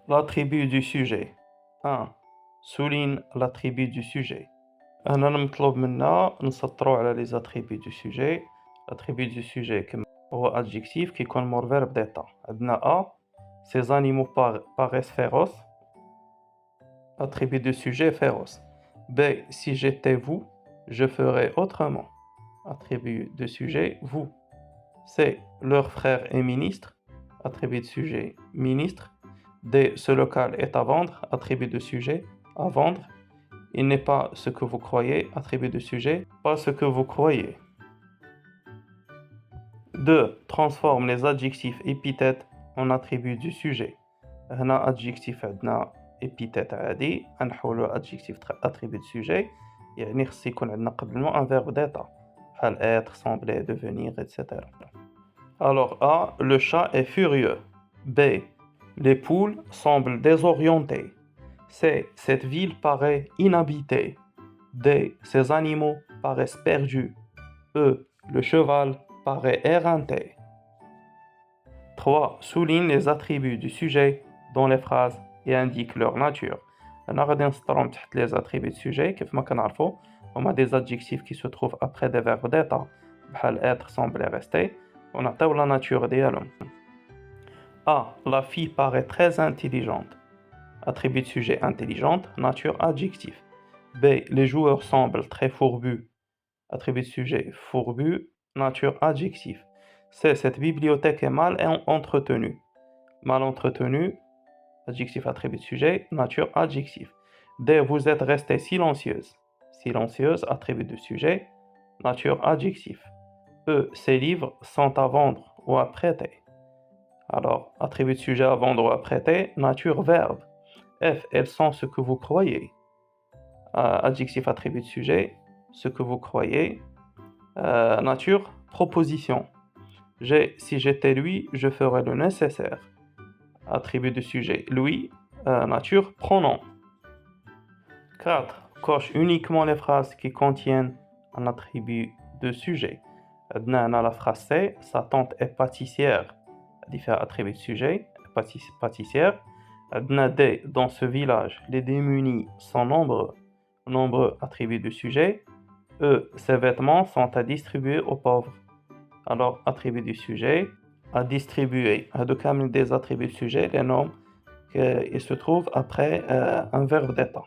L'attribut du sujet. 1. Souligne l'attribut du sujet. أنا المطلوب منا نسطرو على les attributs du sujet. L'attribut du sujet كما هو adjectif كيكون مور verbe d'état. عندنا A. Ces animaux paraissent féroces. Attribut de sujet féroce. B. Si j'étais vous, je ferais autrement. Attribut de sujet vous. C. Leur frère est ministre. Attribut de sujet ministre. D. Ce local est à vendre. Attribut de sujet à vendre. Il n'est pas ce que vous croyez. Attribut de sujet pas ce que vous croyez. 2. Transforme les adjectifs épithètes en attributs du sujet. هنا adjectif عندنا épithète عادي غنحولو adjectif attribut de sujet يعني خص يكون عندنا قبل منه un verbe d'état بحال être, sembler, devenir, etc. Alors A. Le chat est furieux. B. Les poules semblent désorientées. C. Cette ville paraît inhabitée. D. Ces animaux paraissent perdus. E. Le cheval paraît éreinté. 3. Souligne les attributs du sujet dans les phrases et indique leur nature. أنا غادي نسطرهم تحت les attributs du sujet كيف ما كنعرفوا هما des adjectifs qui se trouvent après des verbes d'état بحال être, sembler, rester ونعطيو la nature ديالهم. A. La fille paraît très intelligente. Attribut de sujet intelligente, nature adjectif. B. Les joueurs semblent très fourbus. Attribut de sujet fourbu, nature adjectif. C. Cette bibliothèque est mal entretenue. Mal entretenue, adjectif attribut de sujet, nature adjectif. D. Vous êtes restée silencieuse. Silencieuse, attribut de sujet, nature adjectif. E. Ces livres sont à vendre ou à prêter. Alors, attribut de sujet à vendre ou à prêter, nature verbe. F. Elles sont ce que vous croyez. Adjectif attribut de sujet, ce que vous croyez. Nature proposition. G. Si j'étais lui, je ferais le nécessaire. Attribut de sujet lui, nature pronom. 4. Coche uniquement les phrases qui contiennent un attribut de sujet. عندنا la phrase C. Sa tante est pâtissière. Différents attributs de sujet, pâtissière. عندنا D. Dans ce village, les démunis sont nombreux. Nombreux attributs de sujet. E. Ces vêtements sont à distribuer aux pauvres. Alors, attribut du sujet, à distribuer. هادو كامل des attributs de sujet, les noms qui se trouvent après un verbe d'état.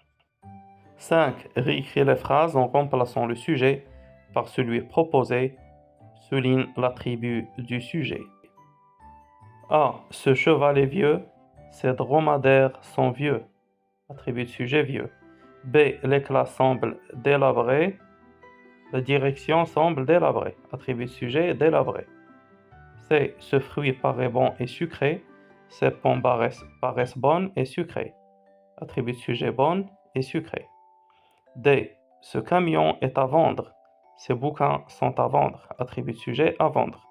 5. Réécris les phrases en remplaçant le sujet par celui proposé. Souligne l'attribut du sujet. A. Ce cheval est vieux. Ces dromadaires sont vieux. Attribut de sujet vieux. B. Les classes semblent délabrées. La direction semble délabrée. Attribut de sujet délabré. C. Ce fruit paraît bon et sucré. Ces pommes paraissent bonnes et sucrées. Attribut de sujet bonne et sucré. D. Ce camion est à vendre. Ces bouquins sont à vendre. Attribut de sujet à vendre.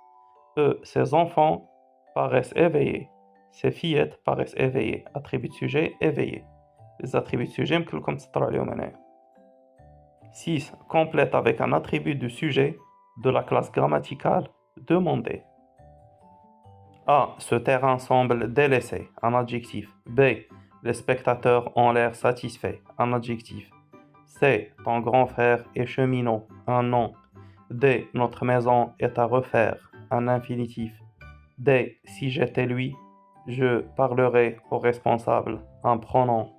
E. Ces enfants paraissent éveillés. Ces fillettes paraissent éveillées. Attribut de sujet éveillé. Les attributs de sujet مكلكم تسطروا عليهم هنايا. 6. Complète avec un attribut de sujet de la classe grammaticale demandée. A. Ce terrain semble délaissé. Un adjectif. B. Les spectateurs ont l'air satisfaits. Un adjectif. C. Ton grand frère est cheminot. Un nom. D. Notre maison est à refaire. Un infinitif. D. Si j'étais lui, je parlerais au responsable. Un pronom.